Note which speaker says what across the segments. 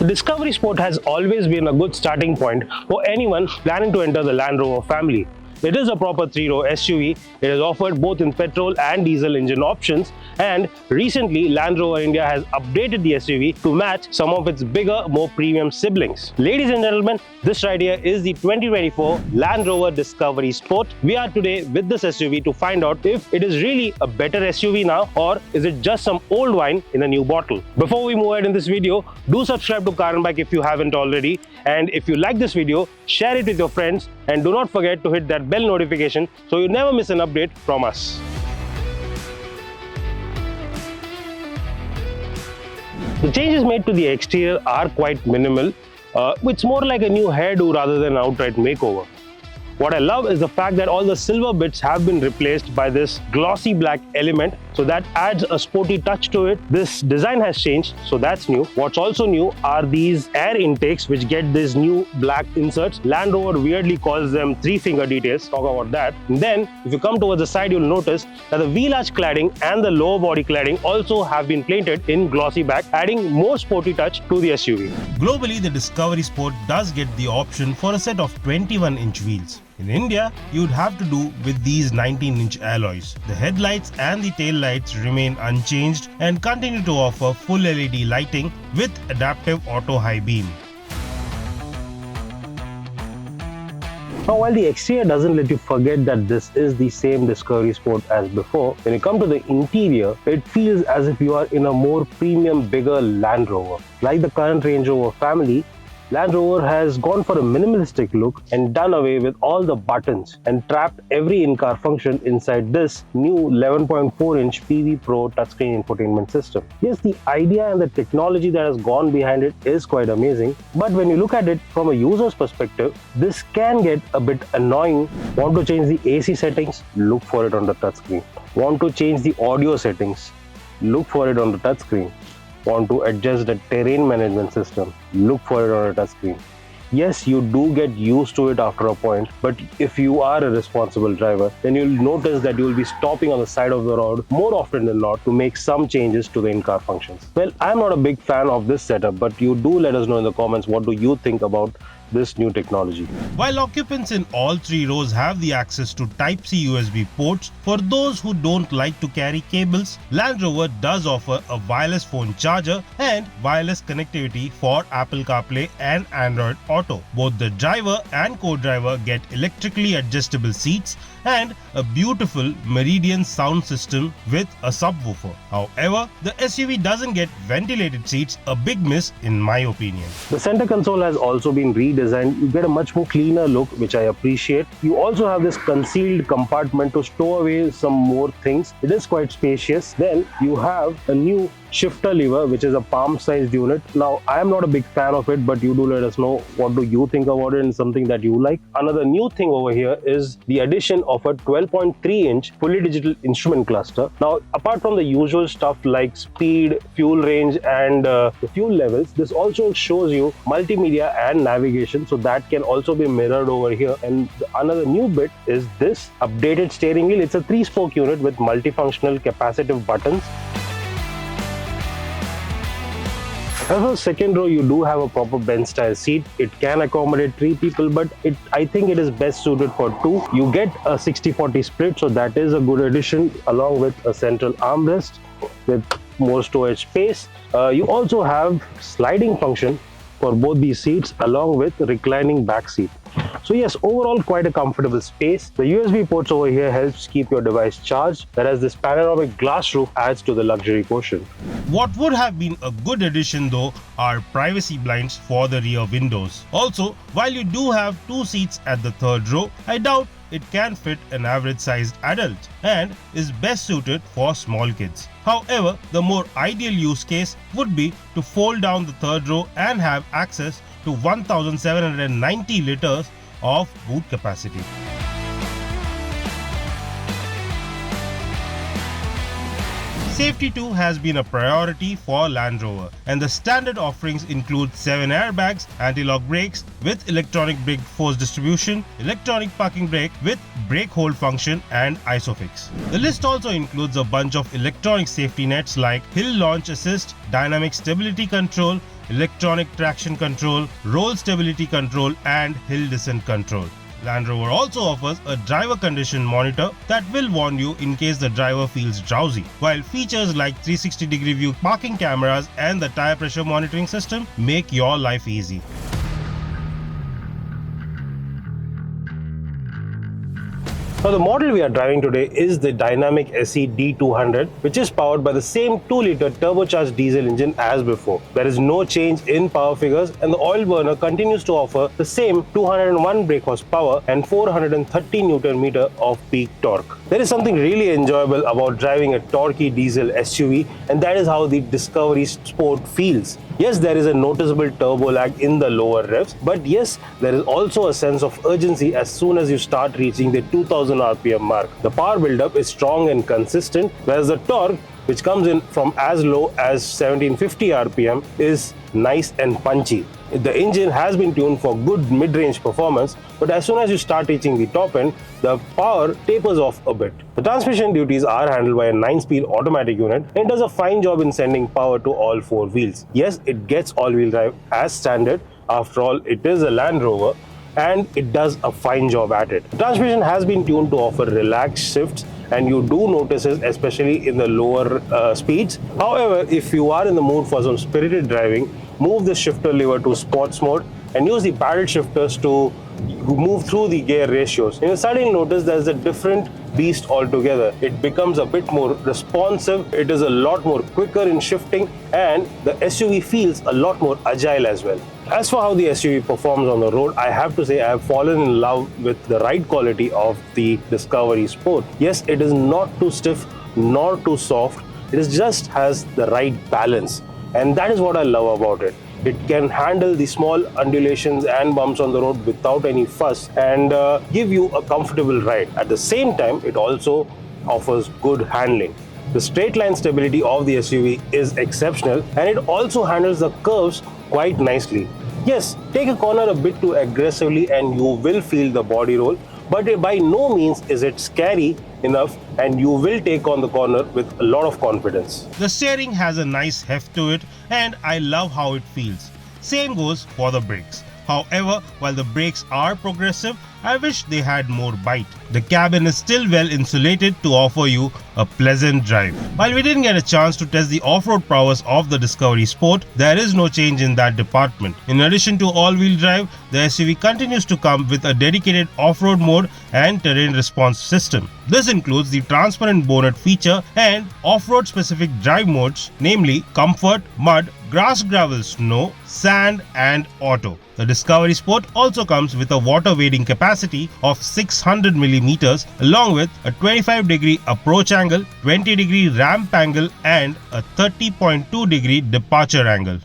Speaker 1: The Discovery Sport has always been a good starting point for anyone planning to enter the Land Rover family. It is a proper 3-row SUV. It is offered both in petrol and diesel engine options, and recently Land Rover India has updated the SUV to match some of its bigger, more premium siblings. Ladies and gentlemen, this right here is the 2024 Land Rover Discovery Sport. We are today with this SUV to find out if it is really a better SUV now, or is it just some old wine in a new bottle. Before we move ahead in this video, do subscribe to Carandbike if you haven't already, and if you like this video, share it with your friends, and do not forget to hit that bell notification so you never miss an update from us. The changes made to the exterior are quite minimal. It's more like a new hairdo rather than an outright makeover. What I love is the fact that all the silver bits have been replaced by this glossy black element, so that adds a sporty touch to it. This design has changed, so that's new. What's also new are these air intakes which get these new black inserts. Land Rover weirdly calls them 3-finger details. Talk about that. And then if you come towards the side, you'll notice that the wheel arch cladding and the lower body cladding also have been painted in glossy black, adding more sporty touch to the SUV.
Speaker 2: Globally, the Discovery Sport does get the option for a set of 21-inch wheels. In India, you'd have to do with these 19-inch alloys. The headlights and the tail lights remain unchanged and continue to offer full LED lighting with adaptive auto high beam.
Speaker 1: Now, while the exterior doesn't let you forget that this is the same Discovery Sport as before, when you come to the interior, it feels as if you are in a more premium, bigger Land Rover. Like the current Range Rover family, Land Rover has gone for a minimalistic look and done away with all the buttons and trapped every in-car function inside this new 11.4-inch PV Pro touchscreen infotainment system. Yes, the idea and the technology that has gone behind it is quite amazing, but when you look at it from a user's perspective, this can get a bit annoying. Want to change the AC settings? Look for it on the touchscreen. Want to change the audio settings? Look for it on the touchscreen. Want to adjust the terrain management system? Look for it on a touchscreen. Yes, you do get used to it after a point, but if you are a responsible driver, then you'll notice that you'll be stopping on the side of the road more often than not to make some changes to the in-car functions. Well, I'm not a big fan of this setup, but you do let us know in the comments what do you think about this new technology.
Speaker 2: While occupants in all 3 rows have the access to Type-C USB ports, for those who don't like to carry cables, Land Rover does offer a wireless phone charger and wireless connectivity for Apple CarPlay and Android Auto. Both the driver and co-driver get electrically adjustable seats and a beautiful Meridian sound system with a subwoofer. However, the SUV doesn't get ventilated seats, a big miss in my opinion.
Speaker 1: The center console has also been redesigned. You get a much more cleaner look, which I appreciate. You also have this concealed compartment to store away some more things. It is quite spacious. Then you have a new shifter lever, which is a palm-sized unit. Now, I am not a big fan of it, but you do let us know what do you think about it and something that you like. Another new thing over here is the addition of a 12.3-inch fully digital instrument cluster. Now, apart from the usual stuff like speed, fuel range, and the fuel levels, this also shows you multimedia and navigation, so that can also be mirrored over here. And another new bit is this updated steering wheel. It's a 3-spoke unit with multifunctional capacitive buttons. As for the second row, you do have a proper bench style seat. It can accommodate 3 people, but I think it is best suited for 2. You get a 60-40 split, so that is a good addition, along with a central armrest with more storage space. You also have sliding function for both these seats, along with reclining back seat. So yes, overall quite a comfortable space. The USB ports over here helps keep your device charged, whereas this panoramic glass roof adds to the luxury quotient.
Speaker 2: What would have been a good addition though are privacy blinds for the rear windows. Also, while you do have 2 seats at the 3rd row, I doubt it can fit an average sized adult and is best suited for small kids. However, the more ideal use case would be to fold down the 3rd row and have access to 1790 liters of boot capacity. Safety too has been a priority for Land Rover, and the standard offerings include 7 airbags, anti-lock brakes with electronic brake force distribution, electronic parking brake with brake hold function and ISOFIX. The list also includes a bunch of electronic safety nets like hill launch assist, dynamic stability control, electronic traction control, roll stability control, and hill descent control. Land Rover also offers a driver condition monitor that will warn you in case the driver feels drowsy, while features like 360-degree view parking cameras and the tire pressure monitoring system make your life easy.
Speaker 1: Now the model we are driving today is the Dynamic SE D200, which is powered by the same 2-liter turbocharged diesel engine as before. There is no change in power figures, and the oil burner continues to offer the same 201 brake horsepower and 430 Nm of peak torque. There is something really enjoyable about driving a torquey diesel SUV, and that is how the Discovery Sport feels. Yes, there is a noticeable turbo lag in the lower revs, but yes, there is also a sense of urgency as soon as you start reaching the 2000 RPM mark. The power buildup is strong and consistent, whereas the torque, which comes in from as low as 1750 RPM, is nice and punchy. The engine has been tuned for good mid-range performance, but as soon as you start reaching the top end, the power tapers off a bit. The transmission duties are handled by a 9-speed automatic unit, and it does a fine job in sending power to all 4 wheels. Yes, it gets all-wheel drive as standard. After all, it is a Land Rover, and it does a fine job at it. The transmission has been tuned to offer relaxed shifts, and you do notice it especially in the lower speeds. However, if you are in the mood for some spirited driving, move the shifter lever to sports mode and use the paddle shifters to move through the gear ratios. You will suddenly notice there's a different beast altogether. It becomes a bit more responsive, it is a lot more quicker in shifting, and the SUV feels a lot more agile as well. As for how the SUV performs on the road, I have to say I have fallen in love with the ride quality of the Discovery Sport. Yes, it is not too stiff nor too soft, it just has the right balance, and that is what I love about it. It can handle the small undulations and bumps on the road without any fuss and give you a comfortable ride. At the same time, it also offers good handling. The straight line stability of the SUV is exceptional, and it also handles the curves quite nicely. Yes, take a corner a bit too aggressively and you will feel the body roll, but by no means is it scary enough, and you will take on the corner with a lot of confidence.
Speaker 2: The steering has a nice heft to it, and I love how it feels. Same goes for the brakes. However, while the brakes are progressive, I wish they had more bite. The cabin is still well insulated to offer you a pleasant drive. While we didn't get a chance to test the off-road prowess of the Discovery Sport, there is no change in that department. In addition to all-wheel drive, the SUV continues to come with a dedicated off-road mode and terrain response system. This includes the transparent bonnet feature and off-road specific drive modes, namely Comfort, Mud, Grass, Gravel, Snow, Sand and Auto. The Discovery Sport also comes with a water wading capacity of 600 mm along with a 25-degree approach angle, 20-degree ramp angle and a 30.2-degree departure angle.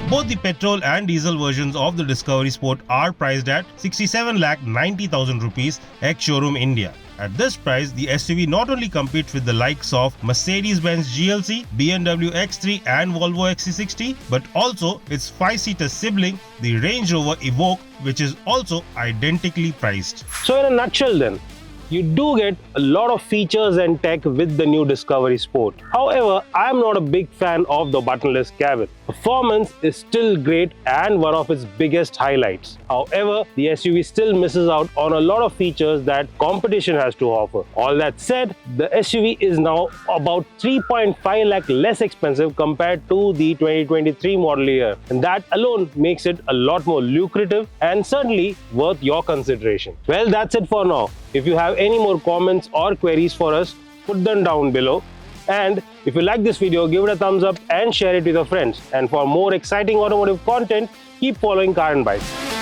Speaker 2: Both the petrol and diesel versions of the Discovery Sport are priced at 67,90,000 rupees ex-showroom India. At this price, the SUV not only competes with the likes of Mercedes-Benz GLC, BMW X3 and Volvo XC60, but also its 5-seater sibling, the Range Rover Evoque, which is also identically priced.
Speaker 1: So in a nutshell then, you do get a lot of features and tech with the new Discovery Sport. However, I am not a big fan of the buttonless cabin. Performance is still great and one of its biggest highlights. However, the SUV still misses out on a lot of features that competition has to offer. All that said, the SUV is now about 3.5 lakh less expensive compared to the 2023 model year, and that alone makes it a lot more lucrative and certainly worth your consideration. Well, that's it for now. If you have any more comments or queries for us, put them down below. And if you like this video, give it a thumbs up and share it with your friends. And for more exciting automotive content, keep following Carandbike.